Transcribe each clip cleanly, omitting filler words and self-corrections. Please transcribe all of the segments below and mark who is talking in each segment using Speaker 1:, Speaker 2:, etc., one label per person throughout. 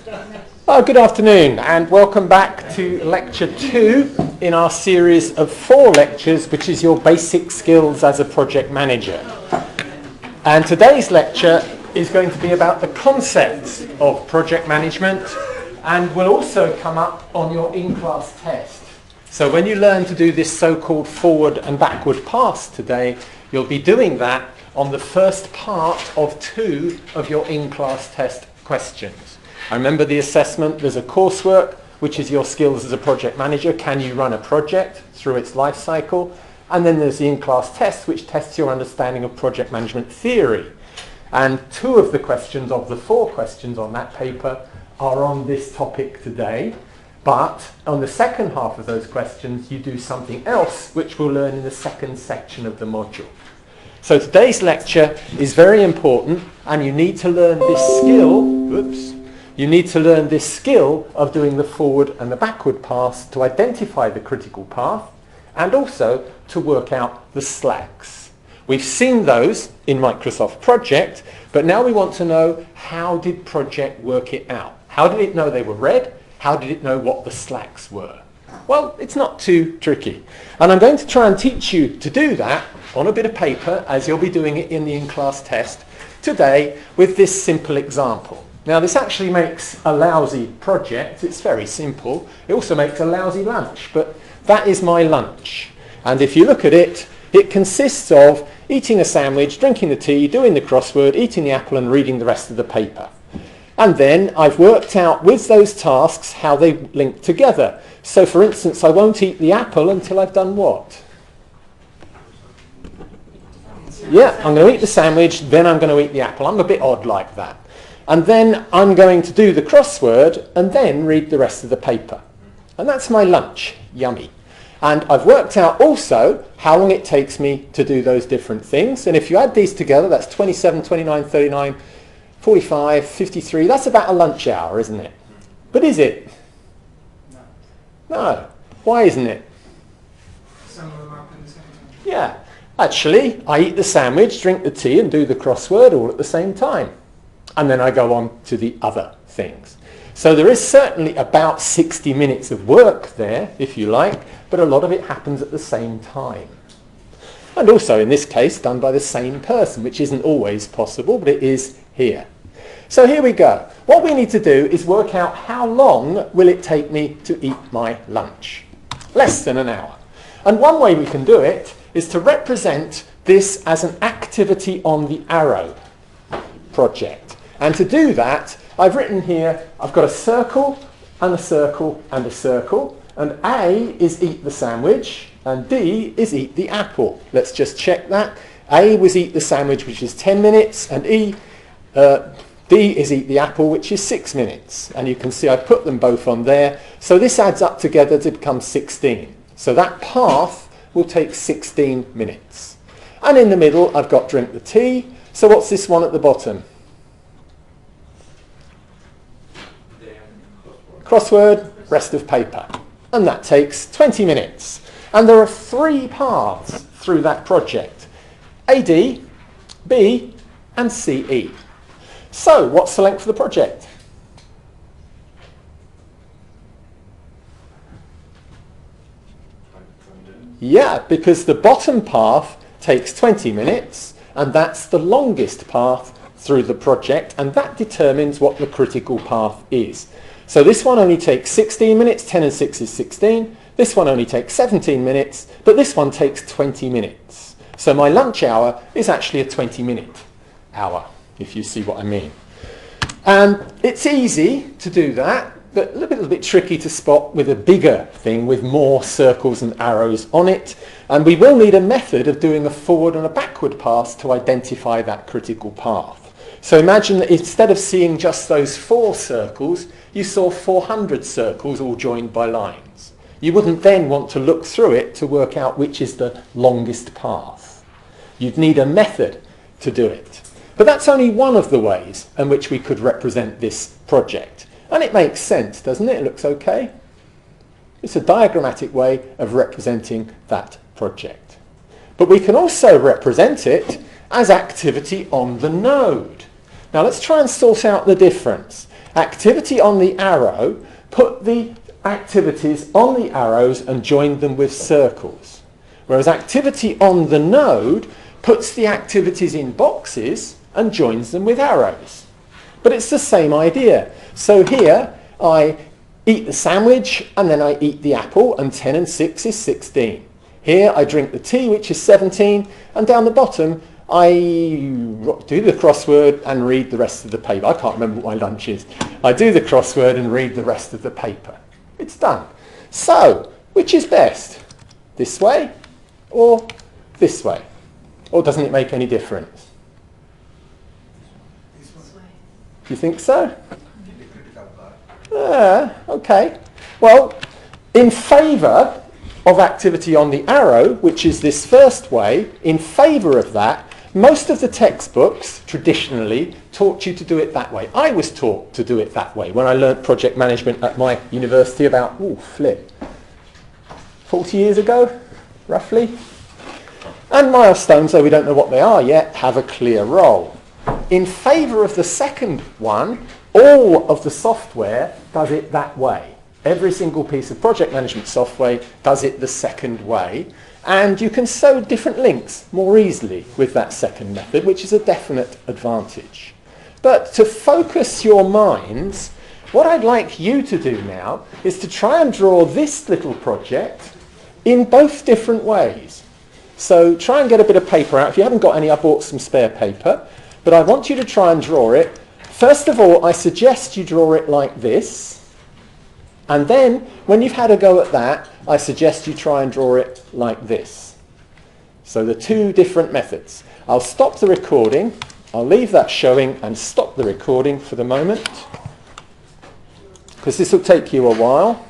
Speaker 1: Good afternoon and welcome back to lecture 2 in our series of 4 lectures, which is your basic skills as a project manager. And today's lecture is going to be about the concepts of project management and will also come up on your in-class test. So when you learn to do this so-called forward and backward pass today, you'll be doing that on the first part of 2 of your in-class test questions. I remember the assessment, there's a coursework, which is your skills as a project manager. Can you run a project through its life cycle? And then there's the in-class test, which tests your understanding of project management theory. And 2 of the questions of the 4 questions on that paper are on this topic today. But on the second half of those questions, you do something else, which we'll learn in the second section of the module. So today's lecture is very important, and you need to learn this skill. You need to learn this skill of doing the forward and the backward pass to identify the critical path and also to work out the slacks. We've seen those in Microsoft Project, but now we want to know, how did Project work it out? How did it know they were red? How did it know what the slacks were? Well, it's not too tricky. And I'm going to try and teach you to do that on a bit of paper, as you'll be doing it in the in-class test today, with this simple example. Now, this actually makes a lousy project. It's very simple. It also makes a lousy lunch, but that is my lunch. And if you look at it, it consists of eating a sandwich, drinking the tea, doing the crossword, eating the apple, and reading the rest of the paper. And then I've worked out with those tasks how they link together. So, for instance, I won't eat the apple until I've done what? Yeah, I'm going to eat the sandwich, then I'm going to eat the apple. I'm a bit odd like that. And then I'm going to do the crossword and then read the rest of the paper. And that's my lunch. Yummy. And I've worked out also how long it takes me to do those different things. And if you add these together, that's 27, 29, 39, 45, 53. That's about a lunch hour, isn't it? But is it? No. Why isn't it?
Speaker 2: Some of them happen at the same time.
Speaker 1: Yeah. Actually, I eat the sandwich, drink the tea, and do the crossword all at the same time. And then I go on to the other things. So there is certainly about 60 minutes of work there, if you like, but a lot of it happens at the same time. And also, in this case, done by the same person, which isn't always possible, but it is here. So here we go. What we need to do is work out how long will it take me to eat my lunch. Less than an hour. And one way we can do it is to represent this as an activity on the arrow project. And to do that, I've written here, I've got a circle and a circle and a circle. And A is eat the sandwich and D is eat the apple. Let's just check that. A was eat the sandwich, which is 10 minutes, and D is eat the apple, which is 6 minutes. And you can see I put them both on there. So this adds up together to become 16. So that path will take 16 minutes. And in the middle, I've got drink the tea. So what's this one at the bottom? Crossword, rest of paper. And that takes 20 minutes. And there are 3 paths through that project: AD, B, and CE. So what's the length of the project? Yeah, because the bottom path takes 20 minutes, and that's the longest path through the project, and that determines what the critical path is. So this one only takes 16 minutes, 10 and 6 is 16. This one only takes 17 minutes, but this one takes 20 minutes. So my lunch hour is actually a 20-minute hour, if you see what I mean. And it's easy to do that, but a little bit tricky to spot with a bigger thing with more circles and arrows on it. And we will need a method of doing a forward and a backward pass to identify that critical path. So imagine that instead of seeing just those 4 circles, you saw 400 circles all joined by lines. You wouldn't then want to look through it to work out which is the longest path. You'd need a method to do it. But that's only one of the ways in which we could represent this project. And it makes sense, doesn't it? It looks okay. It's a diagrammatic way of representing that project. But we can also represent it as activity on the node. Now let's try and sort out the difference. Activity on the arrow, put the activities on the arrows and join them with circles. Whereas activity on the node puts the activities in boxes and joins them with arrows. But it's the same idea. So here I eat the sandwich and then I eat the apple, and 10 and 6 is 16. Here I drink the tea, which is 17, and down the bottom I do the crossword and read the rest of the paper. I can't remember what my lunch is. I do the crossword and read the rest of the paper. It's done. So, which is best? This way or this way? Or doesn't it make any difference? Do you think so? Okay. Well, in favour of activity on the arrow, which is this first way, in favour of that, most of the textbooks traditionally taught you to do it that way. I was taught to do it that way when I learnt project management at my university about, 40 years ago, roughly. And milestones, though we don't know what they are yet, have a clear role. In favour of the second one, all of the software does it that way. Every single piece of project management software does it the second way. And you can sew different links more easily with that second method, which is a definite advantage. But to focus your minds, what I'd like you to do now is to try and draw this little project in both different ways. So try and get a bit of paper out. If you haven't got any, I bought some spare paper. But I want you to try and draw it. First of all, I suggest you draw it like this. And then, when you've had a go at that, I suggest you try and draw it like this. So the two different methods. I'll stop the recording. I'll leave that showing and stop the recording for the moment, because this will take you a while.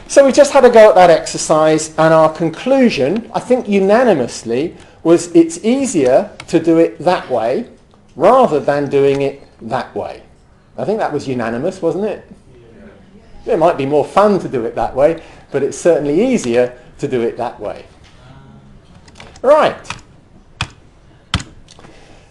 Speaker 1: So we just had a go at that exercise, and our conclusion, I think unanimously, was it's easier to do it that way rather than doing it that way. I think that was unanimous, wasn't it? It might be more fun to do it that way, but it's certainly easier to do it that way. Right.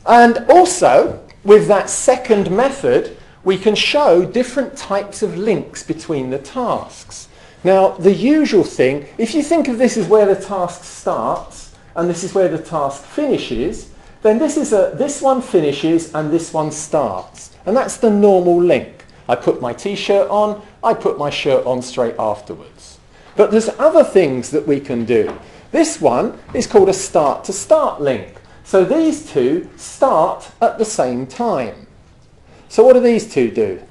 Speaker 1: And also, with that second method, we can show different types of links between the tasks. Now, the usual thing, if you think of this as where the task starts and this is where the task finishes, then this one finishes and this one starts. And that's the normal link. I put my t-shirt on, I put my shirt on straight afterwards. But there's other things that we can do. This one is called a start-to-start link. So these two start at the same time. So what do these two do?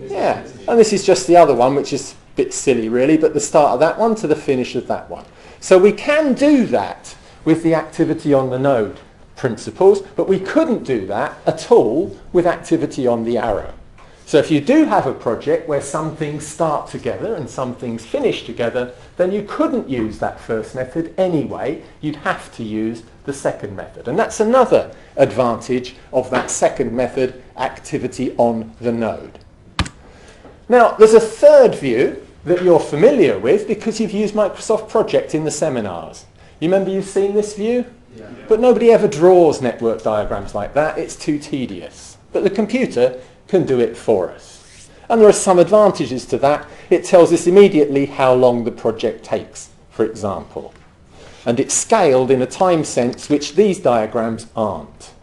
Speaker 1: Yeah, and this is just the other one, which is a bit silly really, but the start of that one to the finish of that one. So we can do that with the activity on the node principles, but we couldn't do that at all with activity on the arrow. So if you do have a project where some things start together and some things finish together, then you couldn't use that first method anyway. You'd have to use the second method. And that's another advantage of that second method, activity on the node. Now, there's a third view that you're familiar with because you've used Microsoft Project in the seminars. You remember you've seen this view? Yeah. But nobody ever draws network diagrams like that. It's too tedious. But the computer can do it for us. And there are some advantages to that. It tells us immediately how long the project takes, for example. And it's scaled in a time sense which these diagrams aren't.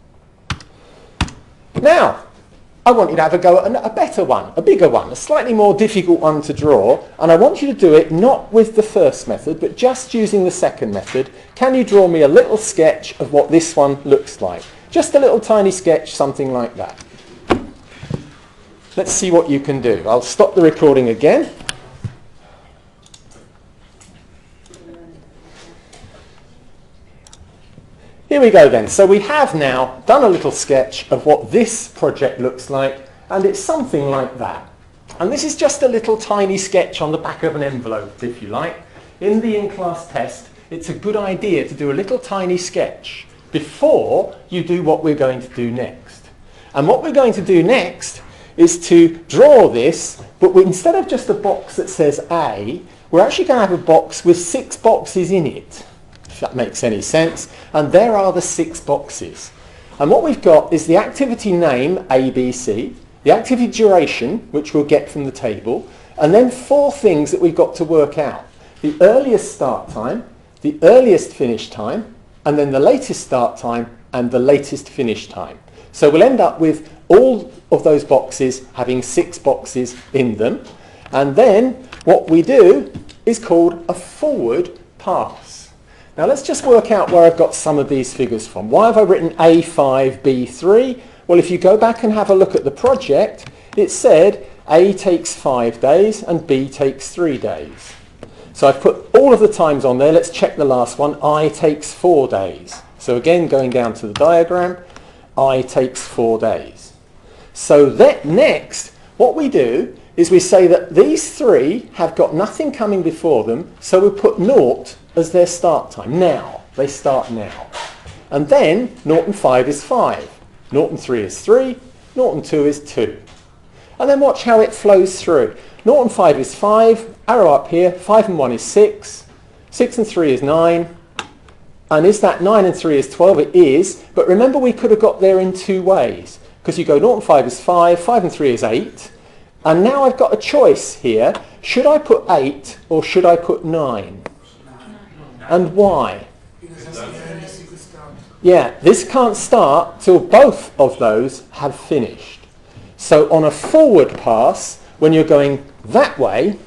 Speaker 1: Now, I want you to have a go at a better one, a bigger one, a slightly more difficult one to draw, and I want you to do it not with the first method, but just using the second method. Can you draw me a little sketch of what this one looks like? Just a little tiny sketch, something like that. Let's see what you can do. I'll stop the recording again. Here we go then. So we have now done a little sketch of what this project looks like, and it's something like that. And this is just a little tiny sketch on the back of an envelope, if you like. In the in-class test, it's a good idea to do a little tiny sketch before you do what we're going to do next. And what we're going to do next is to draw this, but instead of just a box that says A, we're actually going to have a box with 6 boxes in it, if that makes any sense. And there are the 6 boxes. And what we've got is the activity name, ABC, the activity duration, which we'll get from the table, and then 4 things that we've got to work out. The earliest start time, the earliest finish time, and then the latest start time and the latest finish time. So we'll end up with all of those boxes having 6 boxes in them. And then what we do is called a forward pass. Now let's just work out where I've got some of these figures from. Why have I written A5, B3? Well, if you go back and have a look at the project, it said A takes 5 days and B takes 3 days. So I've put all of the times on there. Let's check the last one. I takes 4 days. So again, going down to the diagram, I takes 4 days. So that next, what we do is we say that these 3 have got nothing coming before them, so we put 0 as their start time. Now, they start now. And then 0 and 5 is 5. 0 and 3 is 3. 0 and 2 is 2. And then watch how it flows through. 0 and 5 is 5. Arrow up here. 5 and 1 is 6. 6 and 3 is 9. And is that 9 and 3 is 12? It is. But remember, we could have got there in 2 ways. Because you go 0 and 5 is 5. 5 and 3 is 8. And now I've got a choice here. Should I put 8 or should I put 9? And why?
Speaker 2: Because that's the earliest you could start.
Speaker 1: Yeah, this can't start till both of those have finished. So on a forward pass, when you're going that way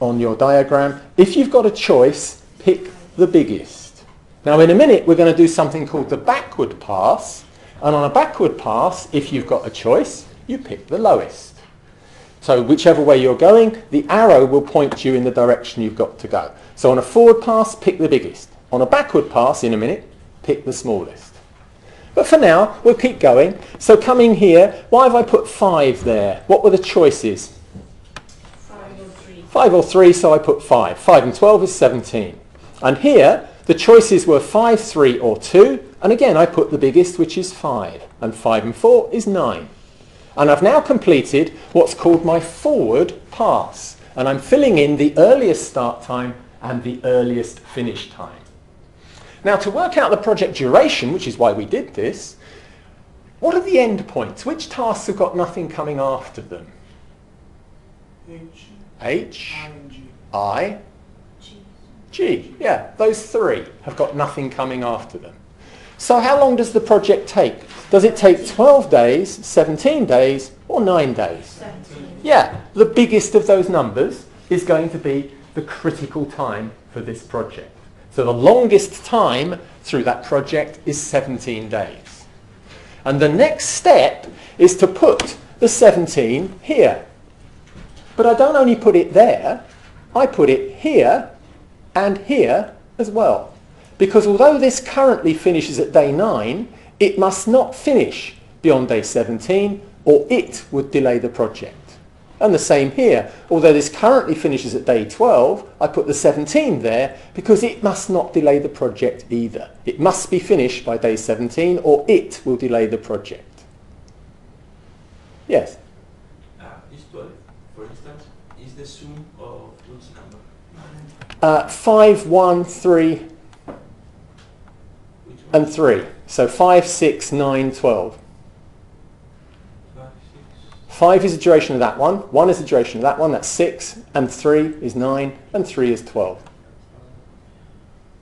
Speaker 1: on your diagram, if you've got a choice, pick the biggest. Now in a minute we're going to do something called the backward pass. And on a backward pass, if you've got a choice, you pick the lowest. So whichever way you're going, the arrow will point you in the direction you've got to go. So on a forward pass, pick the biggest. On a backward pass, in a minute, pick the smallest. But for now, we'll keep going. So coming here, why have I put 5 there? What were the choices?
Speaker 3: 5 or 3.
Speaker 1: 5 or 3, so I put 5. 5 and 12 is 17. And here, the choices were 5, 3 or 2. And again, I put the biggest, which is 5. And 5 and 4 is 9. And I've now completed what's called my forward pass. And I'm filling in the earliest start time and the earliest finish time. Now to work out the project duration, which is why we did this, what are the end points? Which tasks have got nothing coming after them? H,
Speaker 2: I, and G.
Speaker 1: I,
Speaker 3: G.
Speaker 1: G. Yeah, those 3 have got nothing coming after them. So how long does the project take? Does it take 12 days, 17 days, or 9 days?
Speaker 3: 17.
Speaker 1: Yeah, the biggest of those numbers is going to be the critical time for this project. So the longest time through that project is 17 days. And the next step is to put the 17 here. But I don't only put it there, I put it here and here as well. Because although this currently finishes at day 9, it must not finish beyond day 17 or it would delay the project. And the same here. Although this currently finishes at day 12, I put the 17 there because it must not delay the project either. It must be finished by day 17 or it will delay the project. Yes?
Speaker 4: Is 12, for instance, is the sum of which number?
Speaker 1: 5, 1, 3
Speaker 4: Which one?
Speaker 1: and 3. So 5, 6, 9, 12.
Speaker 4: 5, 6.
Speaker 1: 5 is the duration of that one, 1 is the duration of that one, that's 6, and 3 is 9, and 3 is 12.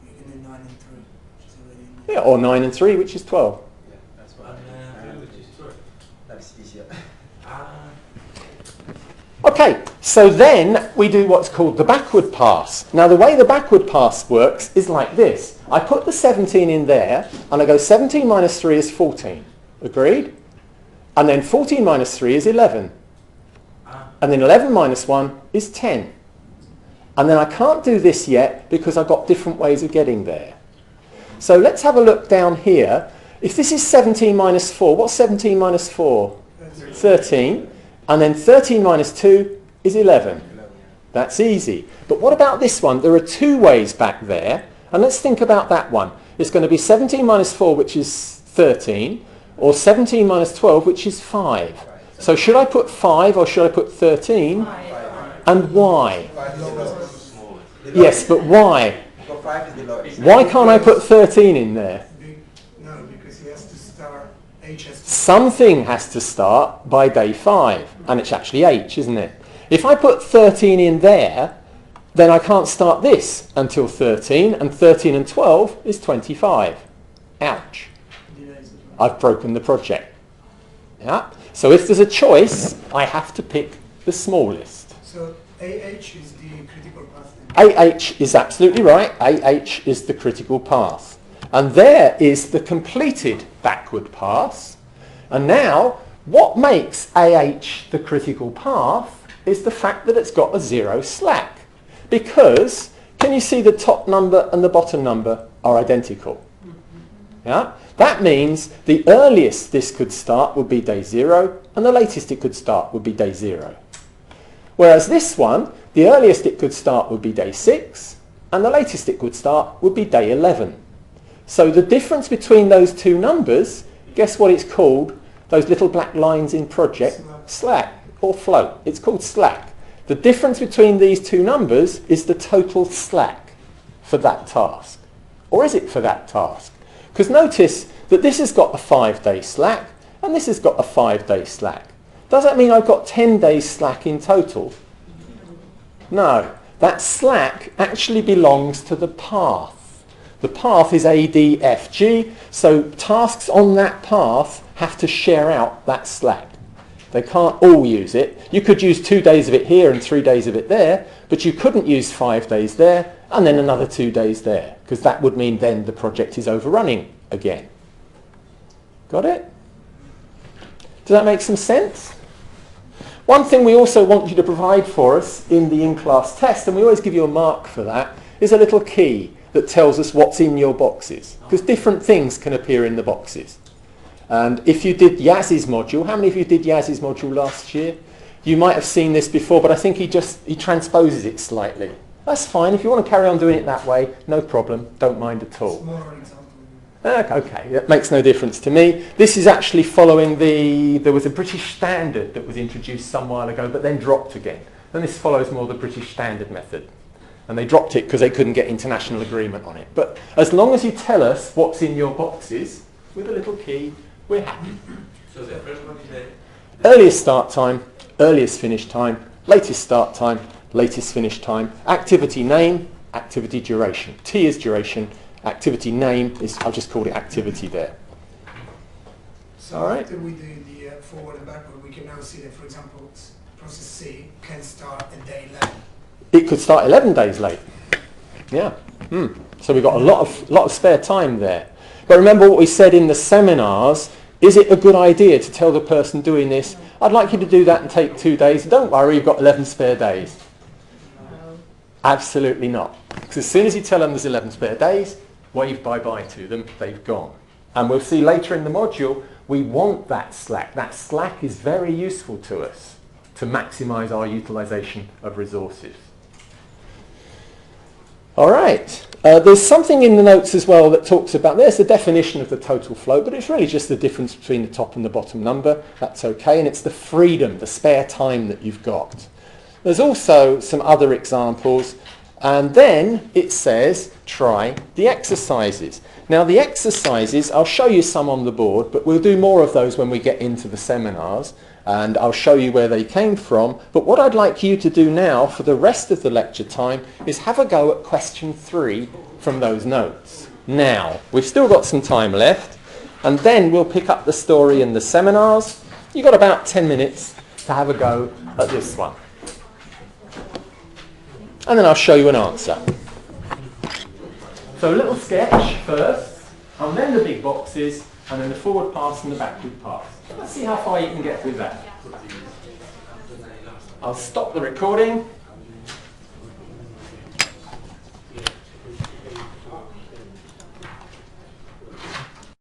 Speaker 2: You can do 9 and 3, which is already in
Speaker 1: Yeah, or 9 and 3, which is 12.
Speaker 5: Yeah, that's
Speaker 4: And
Speaker 5: why.
Speaker 4: which is 12.
Speaker 5: That's easier.
Speaker 1: Okay, so then we do what's called the backward pass. Now the way the backward pass works is like this. I put the 17 in there, and I go 17 minus 3 is 14. Agreed? And then 14 minus 3 is 11. And then 11 minus 1 is 10. And then I can't do this yet because I've got different ways of getting there. So let's have a look down here. If this is 17 minus 4, what's 17 minus 4? 13. And then 13 minus 2 is 11. That's easy. But what about this one? There are 2 ways back there. And let's think about that one. It's going to be 17 minus 4, which is 13, or 17 minus 12, which is 5. So should I put 5 or should I put 13?
Speaker 3: 5.
Speaker 1: And why?
Speaker 5: 5 is the lowest.
Speaker 1: Yes, but why?
Speaker 5: Because 5 is the lowest.
Speaker 1: Why can't I put 13 in there?
Speaker 2: No, because he has to start H has to
Speaker 1: Something has to start by day 5, and it's actually H, isn't it? If I put 13 in there, then I can't start this until 13, and 13 and 12 is 25. Ouch.
Speaker 2: delays as well.
Speaker 1: I've broken the project. Yeah. So if there's a choice, I have to pick the smallest.
Speaker 2: So AH is the critical path then.
Speaker 1: AH is absolutely right. AH is the critical path. And there is the completed backward pass. And now, what makes AH the critical path is the fact that it's got a 0 slack. Because, can you see the top number and the bottom number are identical? Yeah? That means the earliest this could start would be day 0, and the latest it could start would be day 0. Whereas this one, the earliest it could start would be day 6, and the latest it could start would be day 11. So the difference between those two numbers, guess what it's called? Those little black lines in project, slack or float. It's called slack. The difference between these two numbers is the total slack for that task. Or is it for that task? Because notice that this has got a 5-day slack and this has got a 5-day slack. Does that mean I've got 10 days slack in total? No. That slack actually belongs to the path. The path is A, D, F, G, so tasks on that path have to share out that slack. They can't all use it. You could use 2 days of it here and 3 days of it there, but you couldn't use 5 days there and then another 2 days there, because that would mean then the project is overrunning again. Got it? Does that make some sense? One thing we also want you to provide for us in the in-class test, and we always give you a mark for that, is a little key that tells us what's in your boxes, because different things can appear in the boxes. And if you did Yaz's module, how many of you did Yaz's module last year? You might have seen this before, but I think he transposes it slightly. That's fine. If you want to carry on doing it that way, no problem. Don't mind at all.
Speaker 2: More example.
Speaker 1: Okay, that makes no difference to me. This is actually following there was a British standard that was introduced some while ago, but then dropped again. And this follows more the British standard method. And they dropped it because they couldn't get international agreement on it. But as long as you tell us what's in your boxes with a little key, we're happy.
Speaker 4: So the first one is the
Speaker 1: Earliest start time, earliest finish time, latest start time, latest finish time, activity name, activity duration. T is duration, activity name is, I've just called it activity there.
Speaker 2: So
Speaker 1: All right.
Speaker 2: after we do the forward and backward, we can now see that, for example, process C can start a day late.
Speaker 1: It could start 11 days late. Yeah. So we've got a lot of spare time there. But remember what we said in the seminars, is it a good idea to tell the person doing this, I'd like you to do that and take 2 days. Don't worry, you've got 11 spare days. Absolutely not. Because as soon as you tell them there's 11 spare days, wave bye-bye to them, they've gone. And we'll see later in the module, we want that slack. That slack is very useful to us to maximise our utilisation of resources. All right. There's something in the notes as well that talks about, there's the definition of the total float, but it's really just the difference between the top and the bottom number. That's okay. And it's the freedom, the spare time that you've got. There's also some other examples. And then it says, try the exercises. Now the exercises, I'll show you some on the board, but we'll do more of those when we get into the seminars. And I'll show you where they came from. But what I'd like you to do now for the rest of the lecture time is have a go at question 3 from those notes. Now, we've still got some time left, and then we'll pick up the story in the seminars. You've got about 10 minutes to have a go at this one. And then I'll show you an answer. So a little sketch first, and then the big boxes, and then the forward pass and the backward pass. Let's see how far you can get with that. I'll stop the recording